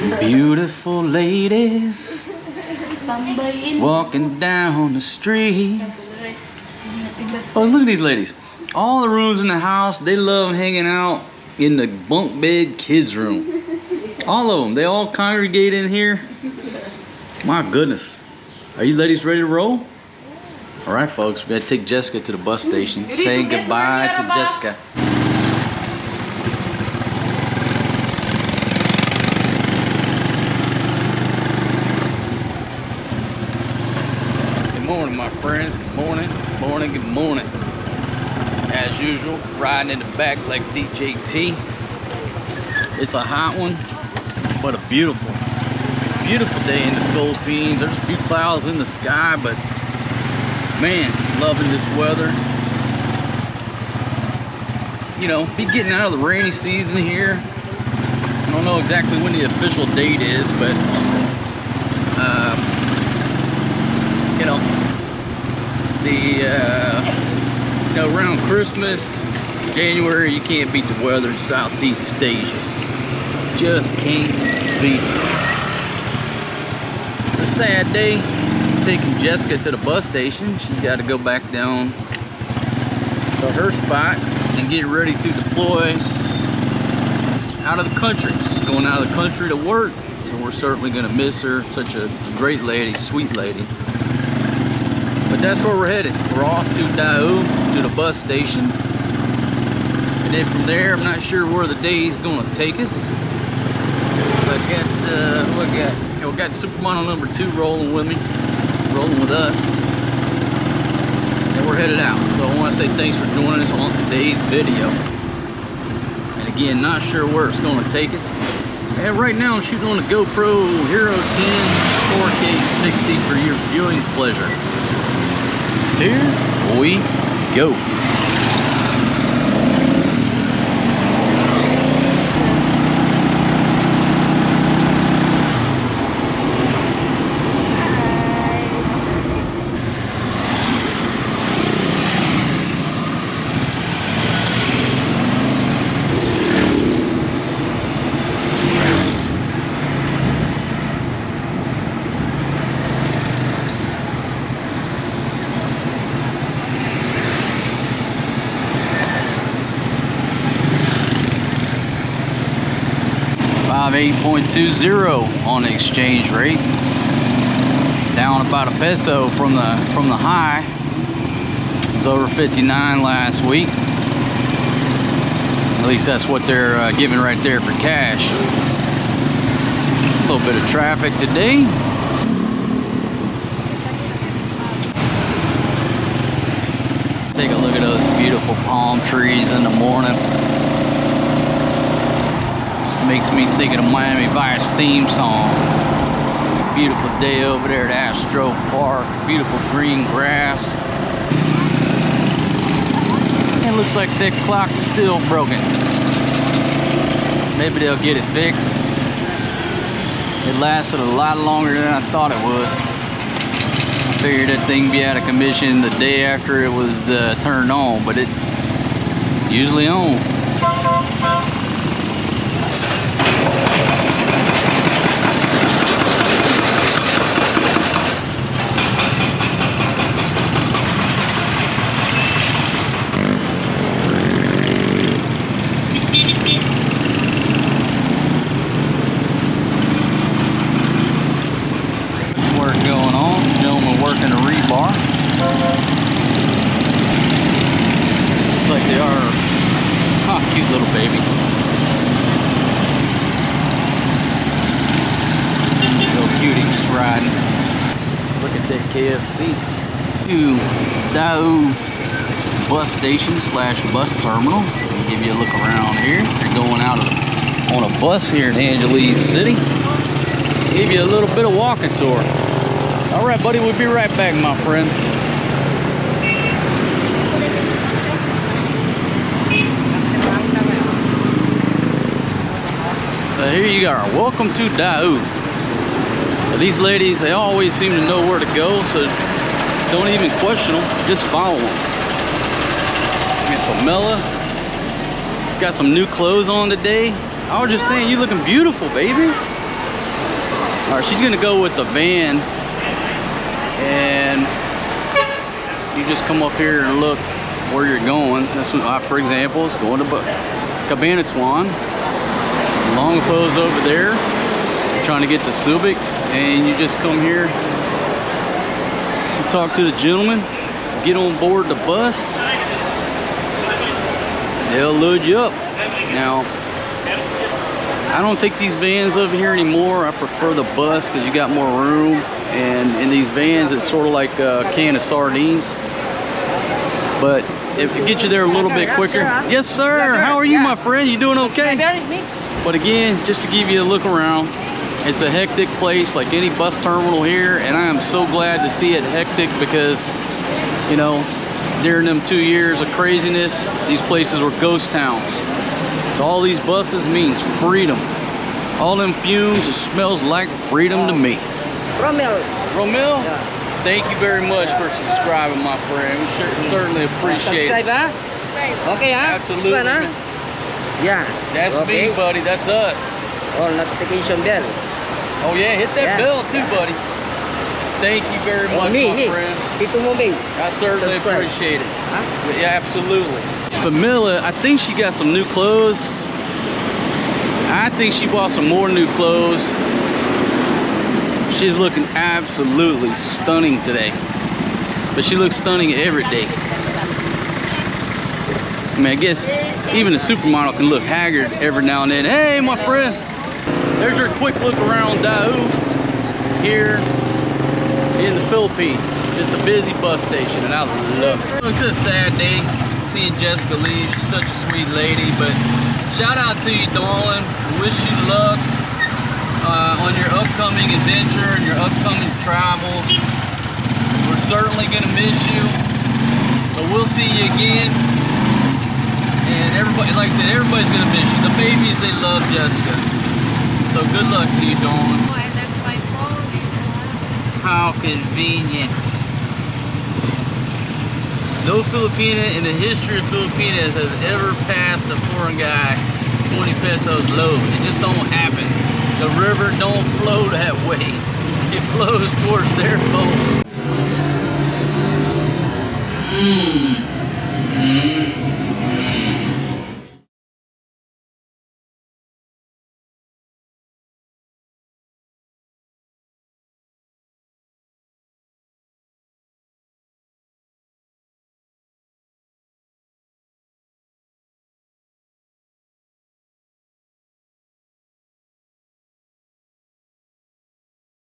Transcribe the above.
Beautiful ladies walking down the street. Oh, look at these ladies. All the rooms in the house, they love hanging out in the bunk bed kids room. All of them, they all congregate in here. My goodness. Are you ladies ready to roll? All right, folks, we gotta take Jessica to the bus station. Say goodbye to Jessica. Good morning, my friends. Good morning, good morning, good morning. As usual, riding in the back like DJ T. It's a hot one, but a beautiful day in the Philippines. There's a few clouds in the sky, but man, loving this weather. You know, be getting out of the rainy season here. I don't know exactly when the official date is, but you know, around Christmas, January, you can't beat the weather in Southeast Asia. Just can't beat it. It's a sad day. Taking Jessica to the bus station. She's got to go back down to her spot and get ready to deploy out of the country. She's going out of the country to work, so we're certainly going to miss her. Such a great lady, sweet lady. But that's where we're headed. We're off to Dau, to the bus station, and then from there, I'm not sure where the day is going to take us. But we got Supermodel number 2 rolling with me. Rolling with us, and we're headed out. So I want to say thanks for joining us on today's video. And again, not sure where it's going to take us. And right now I'm shooting on the GoPro Hero 10 4K 60 for your viewing pleasure. Here we go. 8.20 on the exchange rate, down about a peso from the high. It was over 59 last week. At least that's what they're giving right there for cash. A little bit of traffic today. Take a look at those beautiful palm trees in the morning. Makes me think of the Miami Vice theme song. Beautiful day over there at Astro Park. Beautiful green grass. It looks like that clock is still broken. Maybe they'll get it fixed. It lasted a lot longer than I thought it would. I figured that thing be out of commission the day after it was turned on, but it usually on. Working a rebar. Looks like they are. Oh, cute little baby. Little cutie just riding. Look at that KFC. To Dau Bus Station / bus terminal. I'll give you a look around here. You're going out on a bus here in Angeles City. Give you a little bit of walking tour. All right, buddy, we'll be right back, my friend. So here you are. Welcome to Dau. These ladies, they always seem to know where to go, so don't even question them. Just follow them. We got Famela. Got some new clothes on today. I was just saying, you looking beautiful, baby. All right, she's gonna go with the van, and you just come up here and look where you're going. That's what, for example, it's going to Cabanatuan. Long pose over there, trying to get to Subic, and you just come here, you talk to the gentleman, get on board the bus, they'll load you up. Now, I don't take these vans over here anymore. I prefer the bus because you got more room, and in these vans it's sort of like a can of sardines, but it gets you there a little bit quicker. Yes sir, how are you my friend? You doing okay? But again, just to give you a look around, it's a hectic place like any bus terminal here, and I am so glad to see it hectic because, you know, during them 2 years of craziness, these places were ghost towns. So all these buses means freedom. All them fumes, it smells like freedom to me. Romel. Romel? Yeah. Thank you very much for subscribing, my friend. We certainly appreciate it. Okay, absolutely. Yeah. That's okay. me, buddy. That's us. Oh, notification bell. Oh yeah, hit that bell too, buddy. Thank you very much, my friend. I certainly appreciate it. Huh? Yeah, absolutely. Famela, I think she got some new clothes. I think she bought some more new clothes. She's looking absolutely stunning today. But she looks stunning every day. I mean, I guess even a supermodel can look haggard every now and then. Hey, my friend. There's your quick look around Dau here in the Philippines. Just a busy bus station, and I love it. It's a sad day seeing Jessica leave. She's such a sweet lady, but shout out to you, darling. Wish you luck on your upcoming adventure and your upcoming travels. We're certainly gonna miss you, but we'll see you again. And everybody, like I said, everybody's gonna miss you. The babies, they love Jessica. So good luck to you, darling. Oh, I left my phone. How convenient. No Filipina in the history of Filipinas has ever passed a foreign guy 20 pesos low. It just don't happen. The river don't flow that way. It flows towards their boat.